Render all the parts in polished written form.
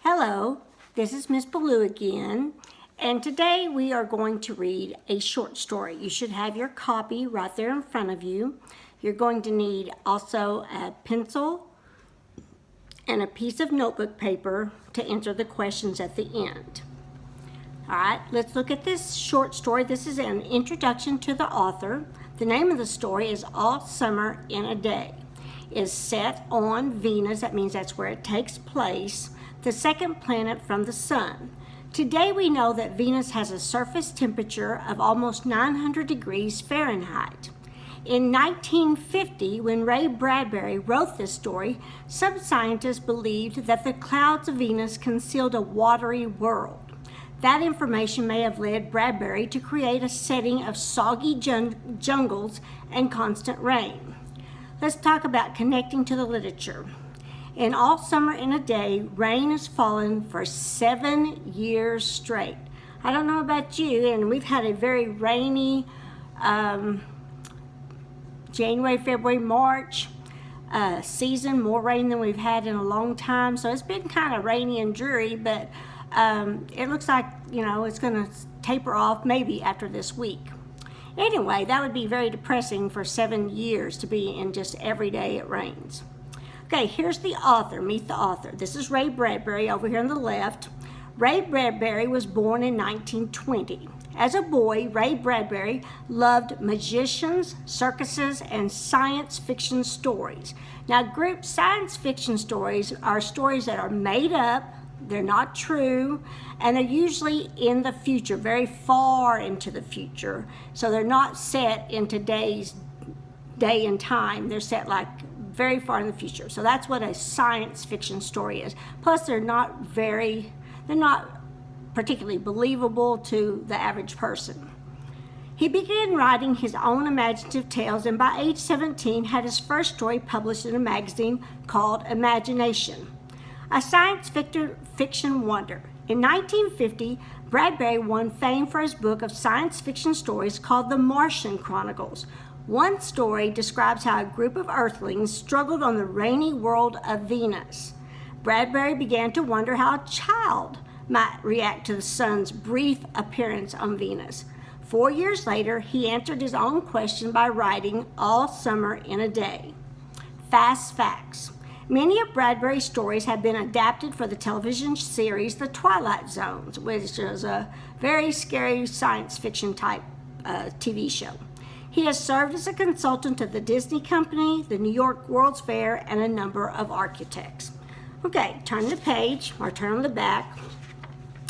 Hello, this is Miss Ballou again, and today we are going to read a short story. You should have your copy right there in front of you. You're going to need also a pencil and a piece of notebook paper to answer the questions at the end. All right, let's look at this short story. This is an introduction to the author. The name of the story is All Summer in a Day. It's set on Venus. That means that's where it takes place, the second planet from the sun. Today we know that Venus has a surface temperature of almost 900 degrees Fahrenheit. In 1950, when Ray Bradbury wrote this story, some scientists believed that the clouds of Venus concealed a watery world. That information may have led Bradbury to create a setting of soggy jungles and constant rain. Let's talk about connecting to the literature. In All Summer in a Day, rain has fallen for 7 years straight. I don't know about you, and we've had a very rainy January, February, March season, more rain than we've had in a long time. So it's been kind of rainy and dreary, but it looks like, it's going to taper off maybe after this week. Anyway, that would be very depressing for 7 years to be in just every day it rains. Okay, here's the author. Meet the author. This is Ray Bradbury over here on the left. Ray Bradbury was born in 1920. As a boy, Ray Bradbury loved magicians, circuses, and science fiction stories. Now, group science fiction stories are stories that are made up, they're not true, and they're usually in the future, very far into the future. So they're not set in today's day and time. They're set like very far in the future. So that's what a science fiction story is. Plus, they're not particularly believable to the average person. He began writing his own imaginative tales, and by age 17 had his first story published in a magazine called Imagination, a science fiction wonder. In 1950, Bradbury won fame for his book of science fiction stories called The Martian Chronicles. One story describes how a group of Earthlings struggled on the rainy world of Venus. Bradbury began to wonder how a child might react to the sun's brief appearance on Venus. 4 years later, he answered his own question by writing All Summer in a Day. Fast facts. Many of Bradbury's stories have been adapted for the television series The Twilight Zone, which is a very scary science fiction type TV show. He has served as a consultant to the Disney Company, the New York World's Fair, and a number of architects. Okay, turn the page, or turn on the back,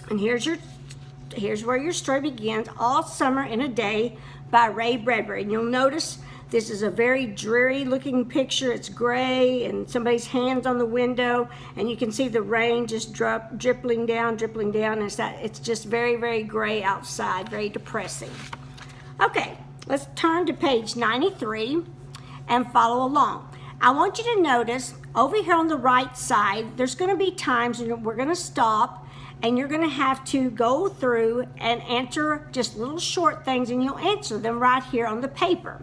and here's where your story begins, All Summer in a Day by Ray Bradbury. And you'll notice this is a very dreary looking picture. It's gray and somebody's hands on the window, and you can see the rain just dripping down, and it's just very, very gray outside, very depressing. Okay, let's turn to page 93 and follow along. I want you to notice over here on the right side, there's going to be times when we're going to stop and you're going to have to go through and answer just little short things, and you'll answer them right here on the paper.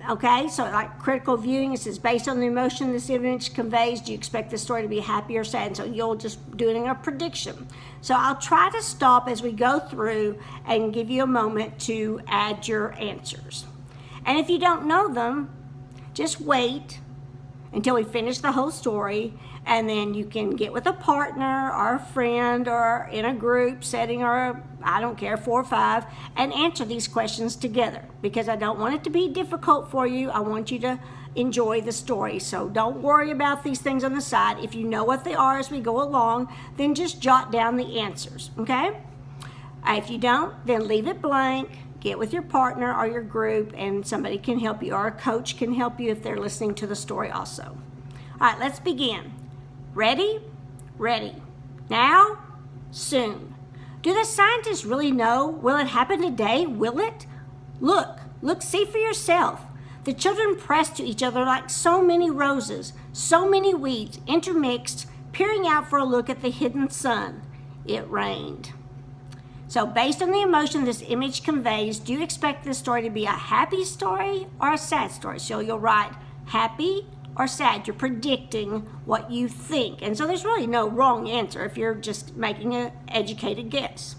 Okay, so like critical viewing, it says, based on the emotion this image conveys, do you expect the story to be happy or sad? And so you'll just do it in a prediction. So I'll try to stop as we go through and give you a moment to add your answers. And if you don't know them, just wait until we finish the whole story, and then you can get with a partner or a friend or in a group setting, or I don't care, 4 or 5, and answer these questions together, because I don't want it to be difficult for you. I want you to enjoy the story. So don't worry about these things on the side. If you know what they are as we go along, then just jot down the answers, okay? If you don't, then leave it blank. Get with your partner or your group, and somebody can help you, or a coach can help you if they're listening to the story also. All right, let's begin. Ready? Ready. Now? Soon. Do the scientists really know? Will it happen today? Will it? Look, see for yourself. The children pressed to each other like so many roses, so many weeds intermixed, peering out for a look at the hidden sun. It rained. So based on the emotion this image conveys, do you expect this story to be a happy story or a sad story? So you'll write happy or sad. You're predicting what you think. And so there's really no wrong answer if you're just making an educated guess.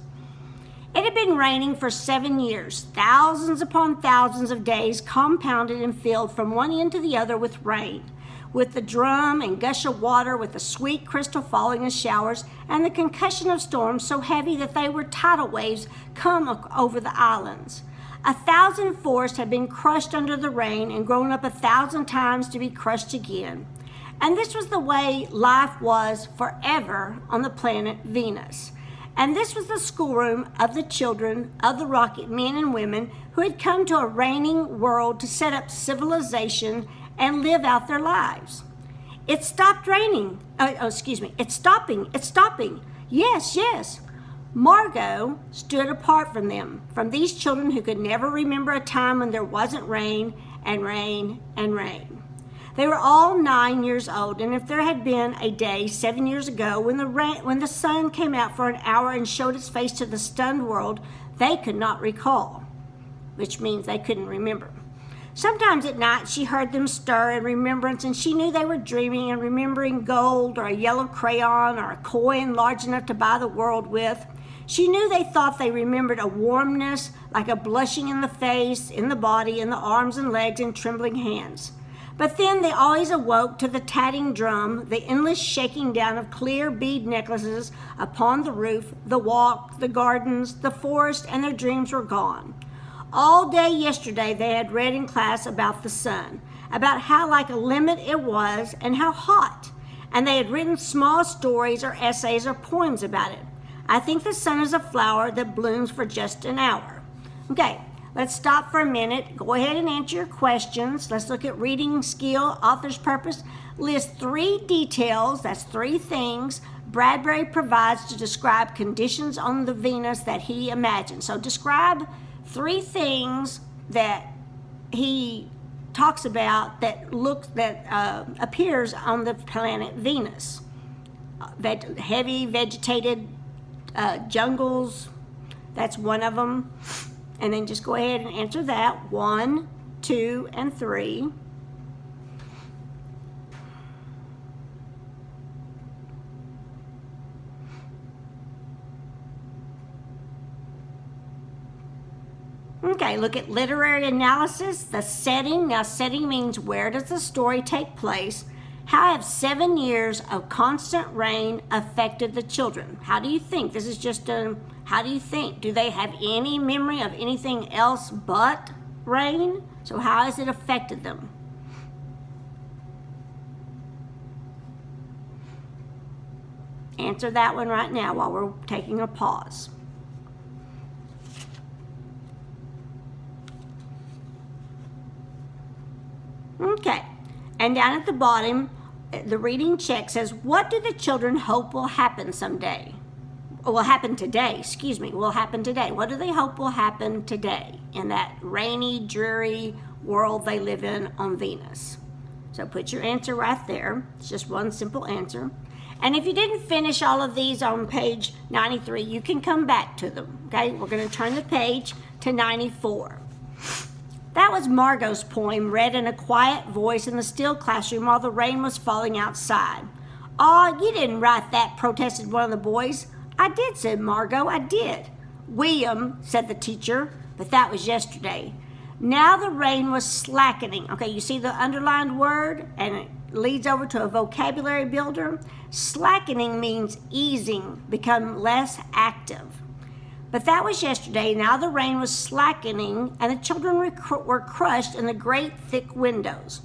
It had been raining for 7 years, thousands upon thousands of days compounded and filled from one end to the other with rain, with the drum and gush of water, with the sweet crystal falling in showers, and the concussion of storms so heavy that they were tidal waves come over the islands. 1,000 forests had been crushed under the rain and grown up 1,000 times to be crushed again. And this was the way life was forever on the planet Venus. And this was the schoolroom of the children of the rocket men and women who had come to a raining world to set up civilization and live out their lives. It stopped raining. It's stopping. It's stopping. Yes, yes. Margot stood apart from them, from these children who could never remember a time when there wasn't rain and rain and rain. They were all 9 years old, and if there had been a day 7 years ago when the sun came out for an hour and showed its face to the stunned world, they could not recall, which means they couldn't remember. Sometimes at night she heard them stir in remembrance, and she knew they were dreaming and remembering gold or a yellow crayon or a coin large enough to buy the world with. She knew they thought they remembered a warmness like a blushing in the face, in the body, in the arms and legs and trembling hands. But then they always awoke to the tatting drum, the endless shaking down of clear bead necklaces upon the roof, the walk, the gardens, the forest, and their dreams were gone. All day yesterday they had read in class about the sun, about how like a limit it was and how hot, and they had written small stories or essays or poems about it. I think the sun is a flower that blooms for just an hour. Okay. Let's stop for a minute. Go ahead and answer your questions. Let's look at reading skill, author's purpose. List 3 details, that's 3 things, Bradbury provides to describe conditions on the Venus that he imagined. So describe 3 things that he talks about that appears on the planet Venus. Heavy vegetated jungles, that's one of them. And then just go ahead and answer that. 1, 2, and 3. Okay, look at literary analysis, the setting. Now, setting means where does the story take place? How have 7 years of constant rain affected the children? How do you think? This is just how do you think? Do they have any memory of anything else but rain? So how has it affected them? Answer that one right now while we're taking a pause. Okay, and down at the bottom, the reading check says, what do the children hope will happen someday? Will happen today, will happen today. What do they hope will happen today in that rainy, dreary world they live in on Venus? So put your answer right there. It's just one simple answer. And if you didn't finish all of these on page 93, you can come back to them, okay? We're going to turn the page to 94. That was Margot's poem, read in a quiet voice in the still classroom while the rain was falling outside. "Aw, you didn't write that," protested one of the boys. "I did," said Margot, "I did." "William," said the teacher, "but that was yesterday." Now the rain was slackening. Okay, you see the underlined word, and it leads over to a vocabulary builder. Slackening means easing, become less active. But that was yesterday. Now the rain was slackening, and the children were crushed in the great thick windows.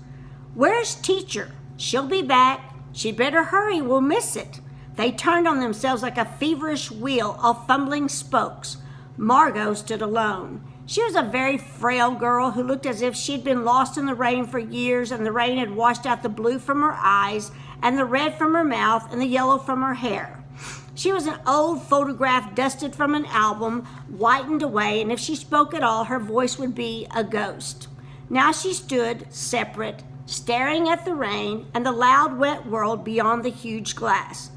"Where's teacher? She'll be back. She'd better hurry, we'll miss it." They turned on themselves like a feverish wheel, all fumbling spokes. Margot stood alone. She was a very frail girl who looked as if she'd been lost in the rain for years, and the rain had washed out the blue from her eyes, and the red from her mouth, and the yellow from her hair. She was an old photograph dusted from an album, whitened away, and if she spoke at all, her voice would be a ghost. Now she stood separate, staring at the rain and the loud, wet world beyond the huge glass.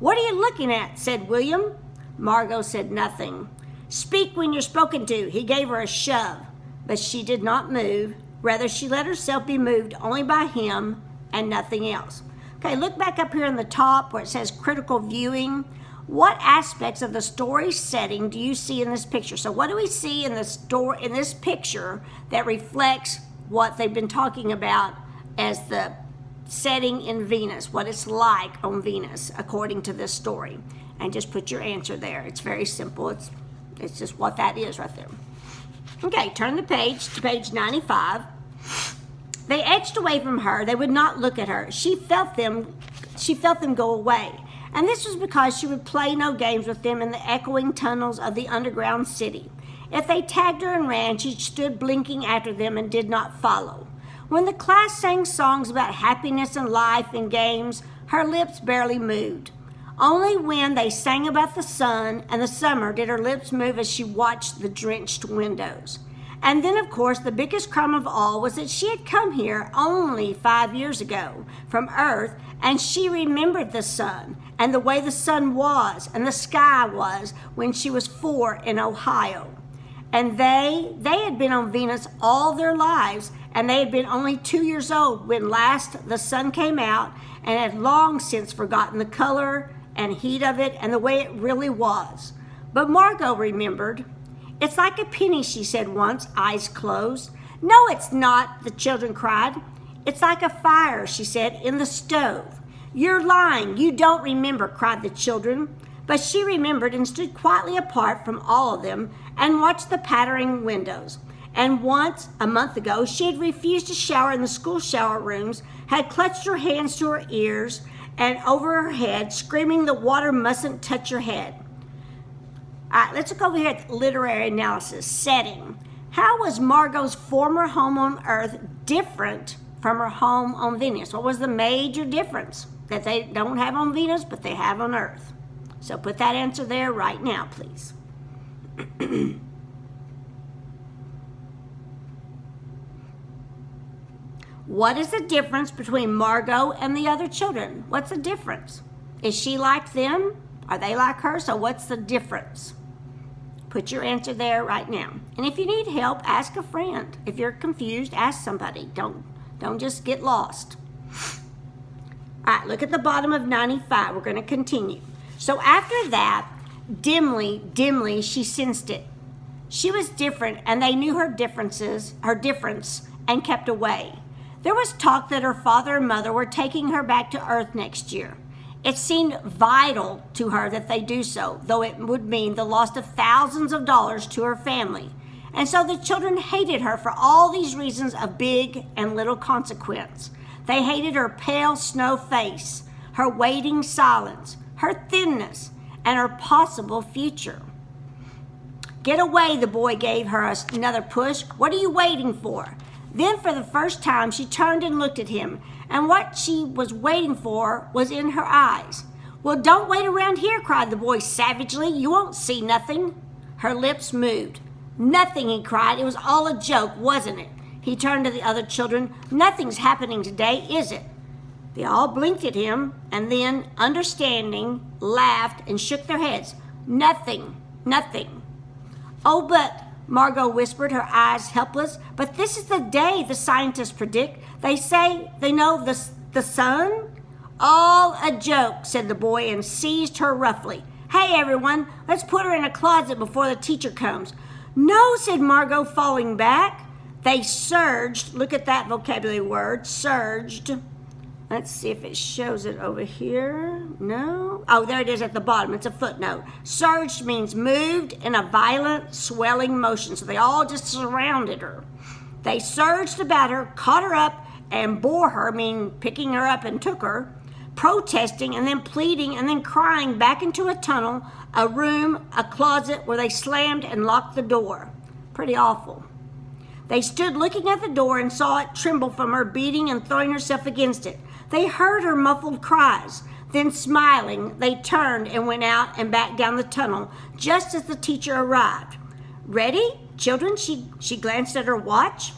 "What are you looking at?" said William. Margot said nothing. "Speak when you're spoken to." He gave her a shove, but she did not move. Rather, she let herself be moved only by him and nothing else. Okay, look back up here in the top where it says critical viewing. What aspects of the story setting do you see in this picture? So what do we see in the story in this picture that reflects what they've been talking about as the setting in Venus, what it's like on Venus according to this story? And just put your answer there. It's very simple. It's just what that is right there. Okay, turn the page to page 95. They edged away from her. They would not look at her. She felt them go away. And this was because she would play no games with them in the echoing tunnels of the underground city. If they tagged her and ran, she stood blinking after them and did not follow. When the class sang songs about happiness and life and games, her lips barely moved. Only when they sang about the sun and the summer did her lips move as she watched the drenched windows. And then, of course, the biggest crime of all was that she had come here only 5 years ago from Earth, and she remembered the sun and the way the sun was and the sky was when she was 4 in Ohio. And they had been on Venus all their lives, and they had been only 2 years old when last the sun came out, and had long since forgotten the color and heat of it and the way it really was. But Margot remembered. "It's like a penny," she said once, eyes closed. "No, it's not," the children cried. "It's like a fire," she said, "in the stove." "You're lying. You don't remember," cried the children. But she remembered and stood quietly apart from all of them and watched the pattering windows. And once, a month ago, she had refused to shower in the school shower rooms, had clutched her hands to her ears and over her head, screaming the water mustn't touch her head. All right, let's look over here at the literary analysis. Setting. How was Margot's former home on Earth different from her home on Venus? What was the major difference that they don't have on Venus, but they have on Earth? So put that answer there right now, please. What is the difference between Margot and the other children? What's the difference? Is she like them? Are they like her? So what's the difference? Put your answer there right now. And if you need help, ask a friend. If you're confused, ask somebody. Don't just get lost. All right, look at the bottom of 95. We're going to continue. So after that, dimly, she sensed it. She was different, and they knew her difference, and kept away. There was talk that her father and mother were taking her back to Earth next year. It seemed vital to her that they do so, though it would mean the loss of thousands of dollars to her family. And so the children hated her for all these reasons of big and little consequence. They hated her pale snow face, her waiting silence, her thinness, and her possible future. "Get away," the boy gave her another push. "What are you waiting for?" Then for the first time, she turned and looked at him, and what she was waiting for was in her eyes. "Well, don't wait around here," cried the boy savagely. "You won't see nothing." Her lips moved. "Nothing," he cried. "It was all a joke, wasn't it?" He turned to the other children. "Nothing's happening today, is it?" They all blinked at him, and then, understanding, laughed and shook their heads. "Nothing. "Oh, but," Margot whispered, her eyes helpless, "but this is the day the scientists predict. They say they know the sun." "All a joke," said the boy, and seized her roughly. "Hey, everyone, let's put her in a closet before the teacher comes." "No," said Margot, falling back. They surged. Look at that vocabulary word, surged. Let's see if it shows it over here. No? Oh, there it is at the bottom. It's a footnote. Surged means moved in a violent, swelling motion. So they all just surrounded her. They surged about her, caught her up, and bore her, meaning picking her up and took her, protesting and then pleading and then crying back into a tunnel, a room, a closet where they slammed and locked the door. Pretty awful. They stood looking at the door and saw it tremble from her beating and throwing herself against it. They heard her muffled cries. Then, smiling, they turned and went out and back down the tunnel just as the teacher arrived. "Ready, children?" She glanced at her watch.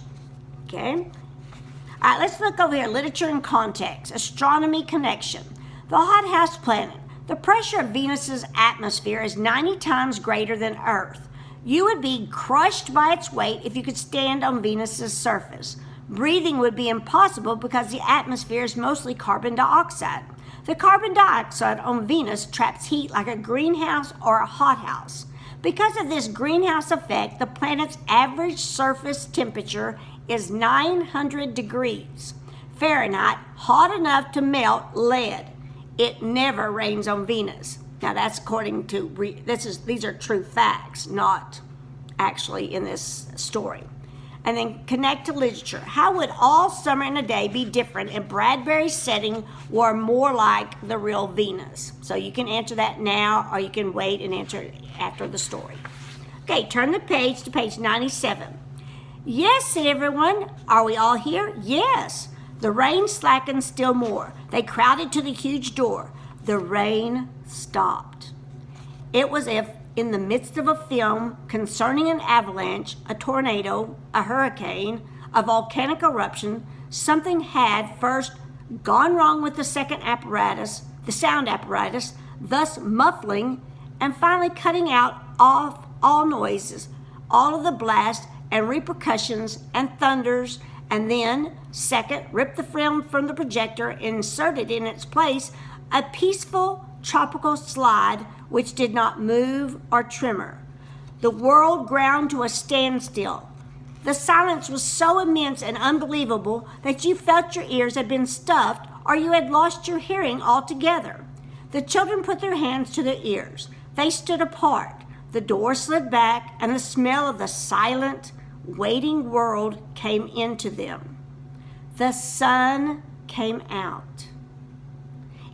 Okay. All right, let's look over here. Literature and context. Astronomy connection. The hothouse planet. The pressure of Venus's atmosphere is 90 times greater than Earth. You would be crushed by its weight if you could stand on Venus's surface. breathing would be impossible because the atmosphere is mostly carbon dioxide. The carbon dioxide on Venus traps heat like a greenhouse or a hothouse. Because of this greenhouse effect, the planet's average surface temperature is 900 degrees Fahrenheit, hot enough to melt lead. It never rains on Venus. Now that's according to, these are true facts, not actually in this story. And then connect to literature. How would all summer in a day be different if Bradbury's setting were more like the real Venus? So you can answer that now, or you can wait and answer it after the story. Okay, turn the page to page 97. Yes, said everyone. Are we all here? Yes. The rain slackened still more. They crowded to the huge door. The rain stopped. It was as if in the midst of a film concerning an avalanche, a tornado, a hurricane, a volcanic eruption, something had first gone wrong with the sound apparatus, thus muffling and finally cutting out all noises, all of the blasts and repercussions and thunders, and then, second, ripped the film from the projector and inserted in its place a peaceful tropical slide which did not move or tremor. The world ground to a standstill. The silence was so immense and unbelievable that you felt your ears had been stuffed or you had lost your hearing altogether. The children put their hands to their ears. They stood apart. The door slid back and the smell of the silent, waiting world came into them. The sun came out.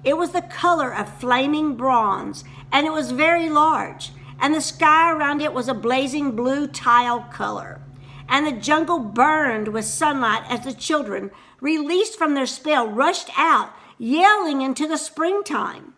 It was the color of flaming bronze, and it was very large, and the sky around it was a blazing blue tile color, and the jungle burned with sunlight as the children, released from their spell, rushed out, yelling into the springtime.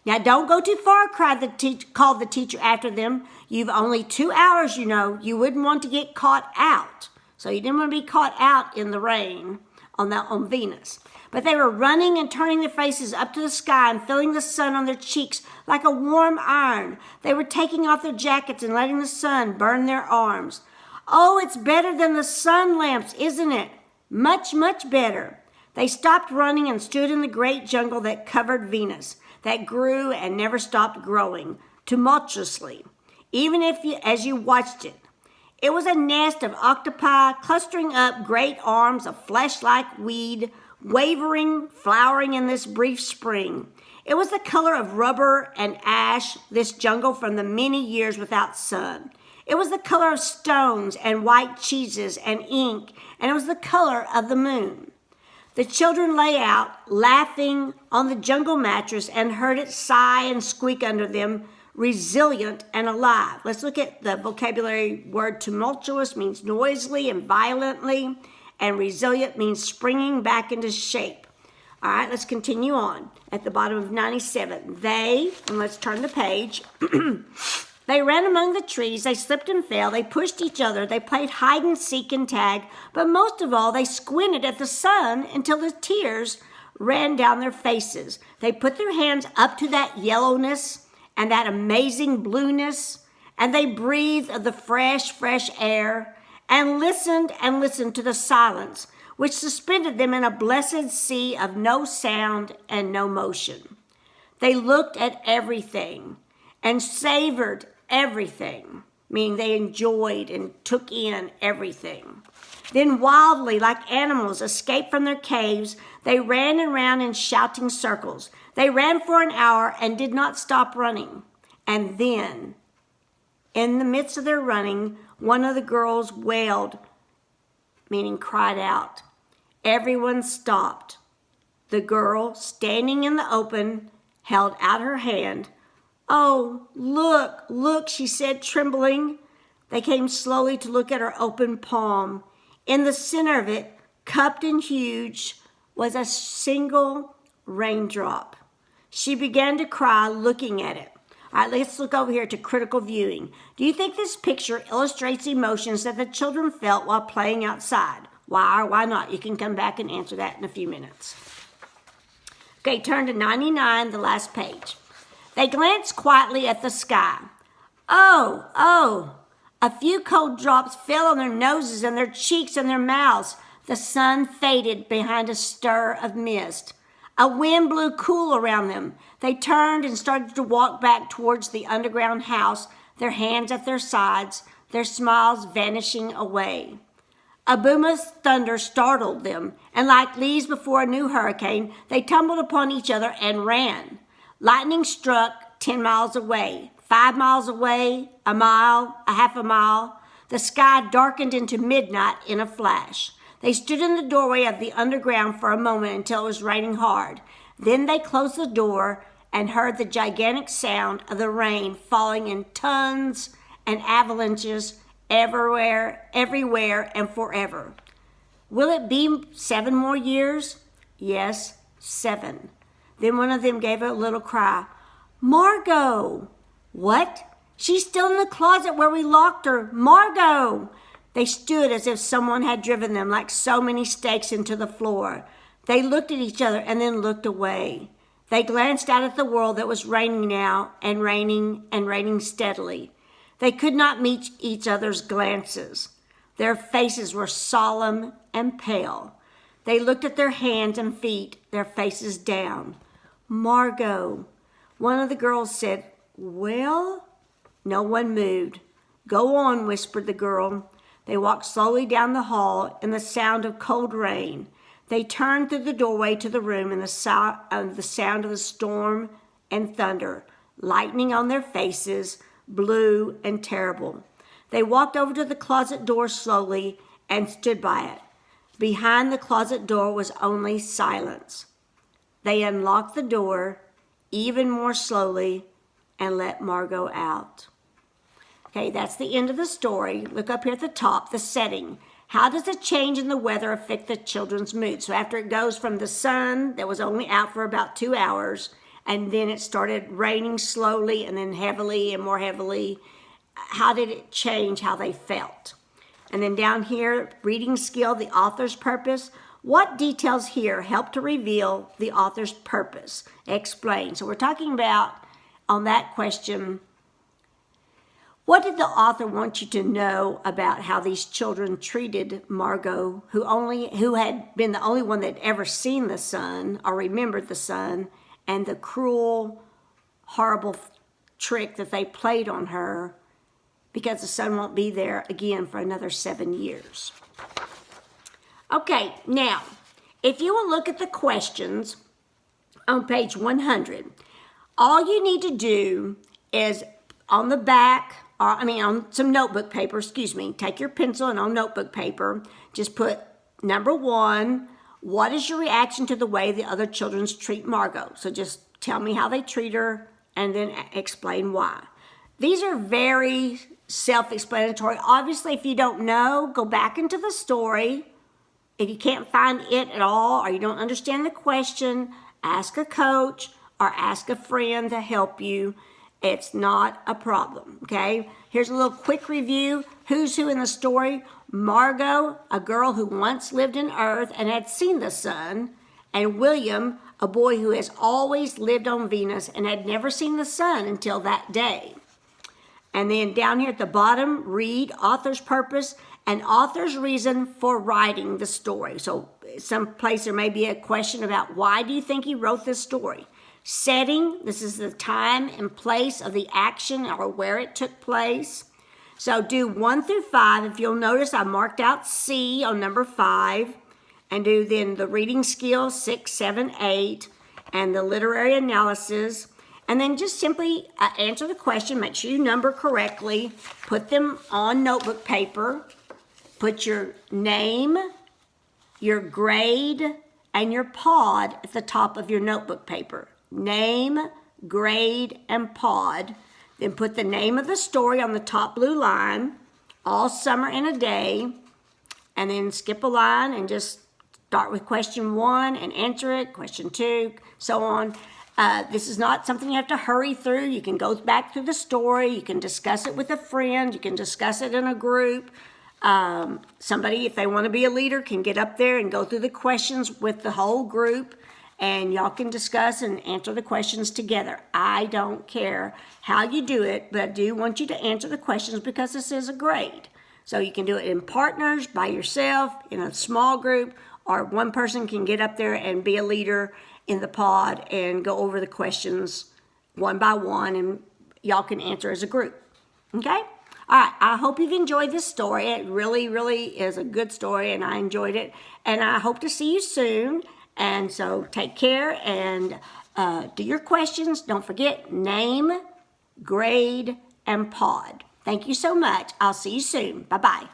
Now, don't go too far, called the teacher after them. You've only 2 hours, you know. You wouldn't want to get caught out. So you didn't want to be caught out in the rain on Venus. But they were running and turning their faces up to the sky and feeling the sun on their cheeks like a warm iron. They were taking off their jackets and letting the sun burn their arms. Oh, it's better than the sun lamps, isn't it? Much, much better. They stopped running and stood in the great jungle that covered Venus, that grew and never stopped growing, tumultuously, even as you watched it. It was a nest of octopi clustering up great arms of flesh-like weed, wavering, flowering in this brief spring. It was the color of rubber and ash, this jungle from the many years without sun. It was the color of stones and white cheeses and ink, and it was the color of the moon. The children lay out, laughing on the jungle mattress, and heard it sigh and squeak under them, resilient and alive. Let's look at the vocabulary word. Tumultuous means noisily and violently, and resilient means springing back into shape. All right, let's continue on. At the bottom of 97, and let's turn the page, they ran among the trees, they slipped and fell, they pushed each other, they played hide and seek and tag, but most of all, they squinted at the sun until the tears ran down their faces. They put their hands up to that yellowness and that amazing blueness, and they breathed of the fresh air, and listened to the silence, which suspended them in a blessed sea of no sound and no motion. They looked at everything and savored everything, meaning they enjoyed and took in everything. Then wildly, like animals escaped from their caves, they ran and ran in shouting circles. They ran for an hour and did not stop running. And then, in the midst of their running, one of the girls wailed, meaning cried out. Everyone stopped. The girl, standing in the open, held out her hand. Oh, look, she said, trembling. They came slowly to look at her open palm. In the center of it, cupped and huge, was a single raindrop. She began to cry, looking at it. All right, let's look over here to critical viewing. Do you think this picture illustrates emotions that the children felt while playing outside? Why or why not? You can come back and answer that in a few minutes. Okay, turn to 99, the last page. They glanced quietly at the sky. Oh, a few cold drops fell on their noses and their cheeks and their mouths. The sun faded behind a stir of mist. A wind blew cool around them. They turned and started to walk back towards the underground house, their hands at their sides, their smiles vanishing away. A boom of thunder startled them, and like leaves before a new hurricane, they tumbled upon each other and ran. Lightning struck 10 miles away, 5 miles away, a mile, a half a mile. The sky darkened into midnight in a flash. They stood in the doorway of the underground for a moment until it was raining hard. Then they closed the door and heard the gigantic sound of the rain falling in tons and avalanches everywhere, and forever. Will it be 7 more years? Yes, 7. Then one of them gave a little cry. Margot! What? She's still in the closet where we locked her. Margot! They stood as if someone had driven them like so many stakes into the floor. They looked at each other and then looked away. They glanced out at the world that was raining now and raining steadily. They could not meet each other's glances. Their faces were solemn and pale. They looked at their hands and feet, their faces down. Margot. One of the girls said, well? No one moved. Go on, whispered the girl. They walked slowly down the hall in the sound of cold rain. They turned through the doorway to the room in the sound of the storm and thunder, lightning on their faces, blue and terrible. They walked over to the closet door slowly and stood by it. Behind the closet door was only silence. They unlocked the door even more slowly and let Margot out. Okay, that's the end of the story. Look up here at the top, the setting. How does a change in the weather affect the children's mood? So after it goes from the sun that was only out for about 2 hours, and then it started raining slowly and then heavily and more heavily, how did it change how they felt? And then down here, reading skill, the author's purpose. What details here help to reveal the author's purpose? Explain. So we're talking about, on that question, what did the author want you to know about how these children treated Margot, who had been the only one that had ever seen the sun or remembered the sun, and the cruel, horrible trick that they played on her because the sun won't be there again for another 7 years. Okay, now, if you will look at the questions on page 100, all you need to do is on the back, on some notebook paper, take your pencil and on notebook paper, just put number 1, what is your reaction to the way the other children treat Margot? So just tell me how they treat her and then explain why. These are very self-explanatory. Obviously, if you don't know, go back into the story. If you can't find it at all or you don't understand the question, ask a coach or ask a friend to help you. It's not a problem, okay? Here's a little quick review. Who's who in the story? Margot, a girl who once lived in Earth and had seen the sun, and William, a boy who has always lived on Venus and had never seen the sun until that day. And then down here at the bottom, read author's purpose and author's reason for writing the story. So someplace there may be a question about why do you think he wrote this story? Setting, this is the time and place of the action or where it took place. So do 1 through 5. If you'll notice, I marked out C on number 5. And do then the reading skills, 6, 7, 8. And the literary analysis. And then just simply answer the question. Make sure you number correctly. Put them on notebook paper. Put your name, your grade, and your pod at the top of your notebook paper. Name, grade, and pod. Then put the name of the story on the top blue line. All summer in a day. And then skip a line and just start with question 1 and answer it. Question 2, so on. This is not something you have to hurry through. You can go back through the story. You can discuss it with a friend. You can discuss it in a group. Somebody, if they want to be a leader, can get up there and go through the questions with the whole group. And y'all can discuss and answer the questions together. I don't care how you do it, but I do want you to answer the questions because this is a grade. So you can do it in partners, by yourself, in a small group, or one person can get up there and be a leader in the pod and go over the questions one by one, and y'all can answer as a group. Okay? All right, I hope you've enjoyed this story. It really, really is a good story, and I enjoyed it. And I hope to see you soon. And so take care and do your questions. Don't forget name, grade, and pod. Thank you so much. I'll see you soon. Bye-bye.